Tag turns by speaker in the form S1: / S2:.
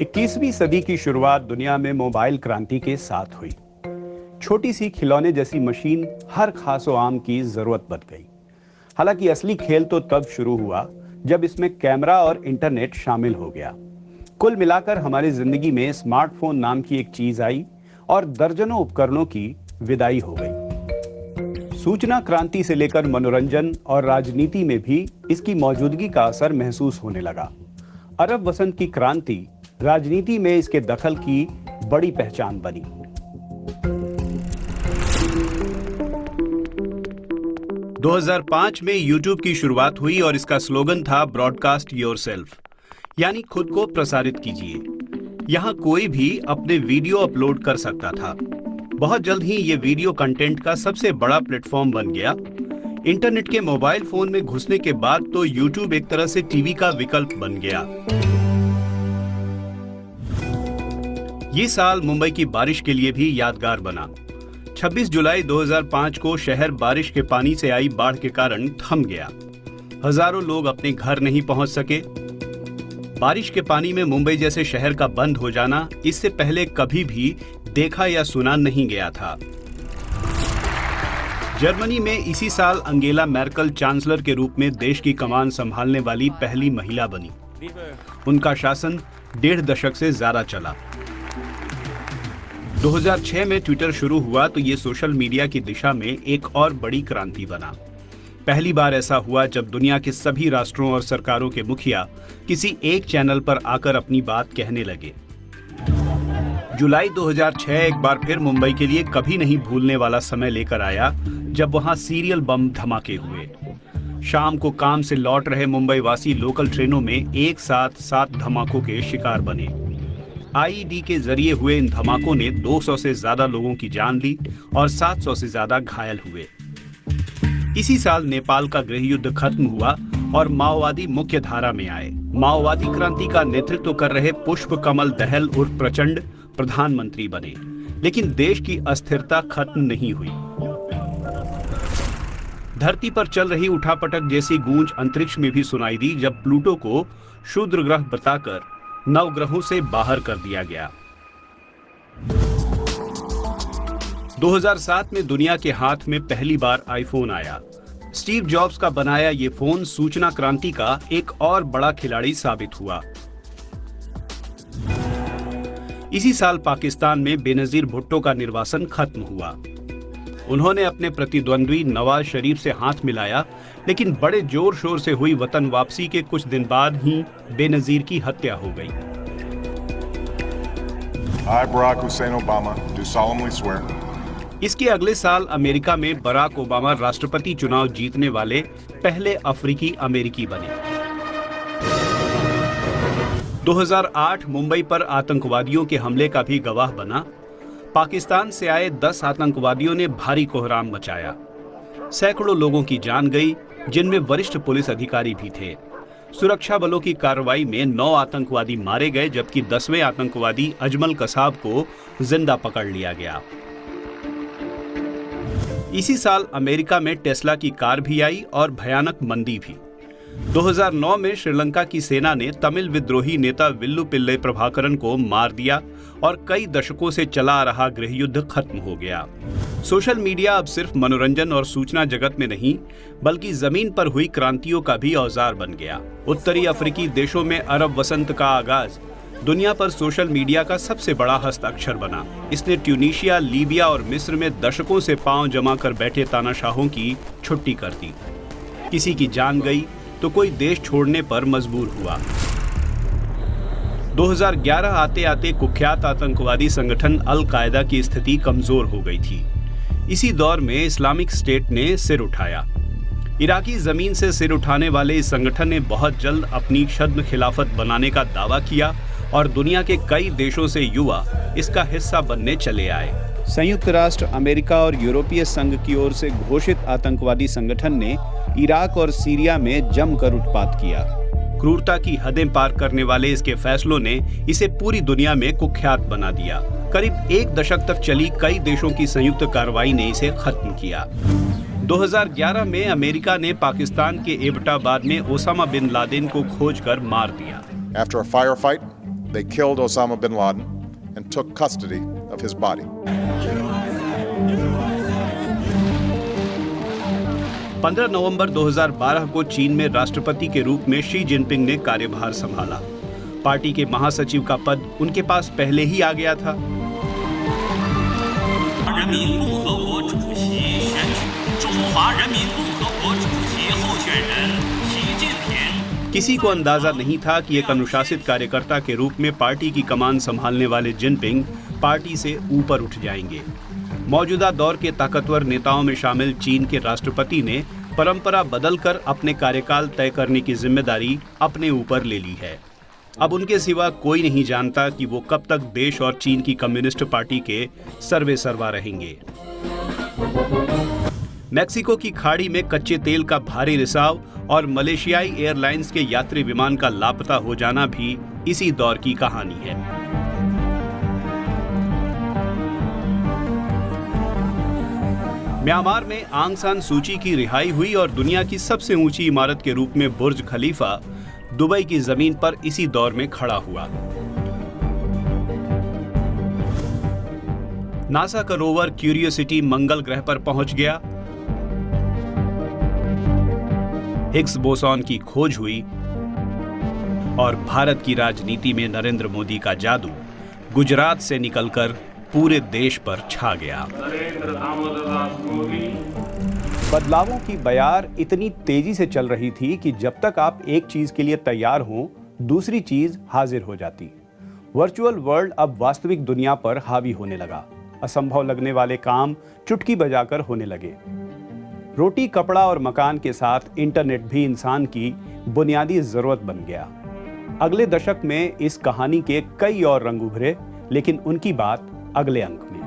S1: 21वीं सदी की शुरुआत दुनिया में मोबाइल क्रांति के साथ हुई। छोटी सी खिलौने जैसी मशीन हर खास व आम की जरूरत बन गई। हालांकि असली खेल तो तब शुरू हुआ जब इसमें कैमरा और इंटरनेट शामिल हो गया। कुल मिलाकर हमारी जिंदगी में स्मार्टफोन नाम की एक चीज आई और दर्जनों उपकरणों की विदाई हो गई। सूचना क्रांति से लेकर मनोरंजन और राजनीति में भी इसकी मौजूदगी का असर महसूस होने लगा। अरब वसंत की क्रांति राजनीति में इसके दखल की बड़ी पहचान बनी। दो 2005 में YouTube की शुरुआत हुई और इसका स्लोगन था ब्रॉडकास्ट योरसेल्फ, यानी खुद को प्रसारित कीजिए। यहां कोई भी अपने वीडियो अपलोड कर सकता था। बहुत जल्द ही ये वीडियो कंटेंट का सबसे बड़ा प्लेटफॉर्म बन गया। इंटरनेट के मोबाइल फोन में घुसने के बाद तो YouTube एक तरह से टीवी का विकल्प बन गया। ये साल मुंबई की बारिश के लिए भी यादगार बना। 26 जुलाई 2005 को शहर बारिश के पानी से आई बाढ़ के कारण थम गया। हजारों लोग अपने घर नहीं पहुंच सके। बारिश के पानी में मुंबई जैसे शहर का बंद हो जाना इससे पहले कभी भी देखा या सुना नहीं गया था। जर्मनी में इसी साल अंगेला मैर्केल चांसलर के रूप में देश की कमान संभालने वाली पहली महिला बनी। उनका शासन 1.5 दशक से ज्यादा चला। 2006 में ट्विटर शुरू हुआ तो ये सोशल मीडिया की दिशा में एक और बड़ी क्रांति बना। पहली बार ऐसा हुआ जब दुनिया के सभी राष्ट्रों और सरकारों के मुखिया किसी एक चैनल पर आकर अपनी बात कहने लगे। जुलाई 2006 एक बार फिर मुंबई के लिए कभी नहीं भूलने वाला समय लेकर आया जब वहां सीरियल बम धमाके हुए। शाम को काम से लौट रहे मुंबई वासी लोकल ट्रेनों में एक साथ 7 धमाकों के शिकार बने। आईईडी के जरिए हुए इन धमाकों ने 200 से ज्यादा लोगों की जान ली और 700 से ज्यादा घायल हुए। इसी साल नेपाल का गृह युद्ध खत्म हुआ और माओवादी मुख्य धारा में आए। माओवादी क्रांति का नेतृत्व कर रहे पुष्प कमल दहल उर्फ प्रचंड प्रधानमंत्री बने, लेकिन देश की अस्थिरता खत्म नहीं हुई। धरती पर चल रही उठापटक जैसी गूंज अंतरिक्ष में भी सुनाई दी जब प्लूटो को क्षुद्र ग्रह बताकर नवग्रहों से बाहर कर दिया गया। 2007 में दुनिया के हाथ में पहली बार आईफोन आया। स्टीव जॉब्स का बनाया ये फोन सूचना क्रांति का एक और बड़ा खिलाड़ी साबित हुआ। इसी साल पाकिस्तान में बेनजीर भुट्टो का निर्वासन खत्म हुआ। उन्होंने अपने प्रतिद्वंद्वी नवाज शरीफ से हाथ मिलाया, लेकिन बड़े जोर शोर से हुई वतन वापसी के कुछ दिन बाद ही बेनजीर की हत्या हो गई।
S2: I, Barack Hussein Obama, do solemnly swear.
S1: इसके अगले साल अमेरिका में बराक ओबामा राष्ट्रपति चुनाव जीतने वाले पहले अफ्रीकी अमेरिकी बने। 2008 मुंबई पर आतंकवादियों के हमले का भी गवाह बना। पाकिस्तान से आए 10 आतंकवादियों ने भारी कोहराम मचाया। सैकड़ों लोगों की जान गई, जिनमें वरिष्ठ पुलिस अधिकारी भी थे। सुरक्षा बलों की कार्रवाई में 9 आतंकवादी मारे गए, जबकि 10वें आतंकवादी अजमल कसाब को जिंदा पकड़ लिया गया। इसी साल अमेरिका में टेस्ला की कार भी आई और भयानक मंदी भी। 2009 में श्रीलंका की सेना ने तमिल विद्रोही नेता विल्लु पिल्ले प्रभाकरन को मार दिया और कई दशकों से चला आ रहा गृहयुद्ध खत्म हो गया। सोशल मीडिया अब सिर्फ मनोरंजन और सूचना जगत में नहीं, बल्कि जमीन पर हुई क्रांतियों का भी औजार बन गया। उत्तरी अफ्रीकी देशों में अरब वसंत का आगाज दुनिया पर सोशल मीडिया का सबसे बड़ा हस्ताक्षर बना। इसने ट्यूनीशिया, लीबिया और मिस्र में दशकों से पांव जमा कर बैठे तानाशाहों की छुट्टी कर दी। किसी की जान गई तो कोई देश छोड़ने पर मजबूर हुआ। 2011 आते आते कुख्यात आतंकवादी संगठन अल कायदा की स्थिति कमजोर हो गई थी। इसी दौर में इस्लामिक स्टेट ने सिर उठाया। इराकी जमीन से सिर उठाने वाले इस संगठन ने बहुत जल्द अपनी छद्म खिलाफत बनाने का दावा किया और दुनिया के कई देशों से युवा इसका हिस्सा बनने चले आए। संयुक्त राष्ट्र, अमेरिका और यूरोपीय संघ की ओर से घोषित आतंकवादी संगठन ने इराक और सीरिया में जमकर उत्पात किया। क्रूरता की हदें पार करने वाले इसके फैसलों ने इसे पूरी दुनिया में कुख्यात बना दिया। करीब 1 दशक तक चली कई देशों की संयुक्त कार्रवाई ने इसे खत्म किया। 2011 में अमेरिका ने पाकिस्तान के एबटाबाद में ओसामा बिन लादेन को खोजकर मार दिया।
S2: After a firefight, They killed Osama bin Laden and took custody of his body.
S1: 15 नवंबर 2012 को चीन में राष्ट्रपति के रूप में शी जिनपिंग ने कार्यभार संभाला। पार्टी के महासचिव का पद उनके पास पहले ही आ गया था। किसी को अंदाजा नहीं था कि एक अनुशासित कार्यकर्ता के रूप में पार्टी की कमान संभालने वाले जिनपिंग पार्टी से ऊपर उठ जाएंगे। मौजूदा दौर के ताकतवर नेताओं में शामिल चीन के राष्ट्रपति ने परंपरा बदलकर अपने कार्यकाल तय करने की जिम्मेदारी अपने ऊपर ले ली है। अब उनके सिवा कोई नहीं जानता कि वो कब तक देश और चीन की कम्युनिस्ट पार्टी के सर्वेसर्वा रहेंगे। मैक्सिको की खाड़ी में कच्चे तेल का भारी रिसाव और मलेशियाई एयरलाइंस के यात्री विमान का लापता हो जाना भी इसी दौर की कहानी है। म्यांमार में आंग सान सूची की रिहाई हुई और दुनिया की सबसे ऊंची इमारत के रूप में बुर्ज खलीफा दुबई की जमीन पर इसी दौर में खड़ा हुआ। नासा का रोवर क्यूरियोसिटी मंगल ग्रह पर पहुंच गया। हिग्स बोसॉन की खोज हुई और भारत की राजनीति में नरेंद्र मोदी का जादू गुजरात से निकलकर पूरे देश पर छा गया। बदलावों की बयार इतनी तेजी से चल रही थी कि जब तक आप एक चीज के लिए तैयार हो, दूसरी चीज हाजिर हो जाती। वर्चुअल वर्ल्ड अब वास्तविक दुनिया पर हावी होने लगा। असंभव लगने वाले काम चुटकी बजाकर होने लगे। रोटी, कपड़ा और मकान के साथ इंटरनेट भी इंसान की बुनियादी जरूरत बन गया। अगले दशक में इस कहानी के कई और रंग उभरे, लेकिन उनकी बात अगले अंक में।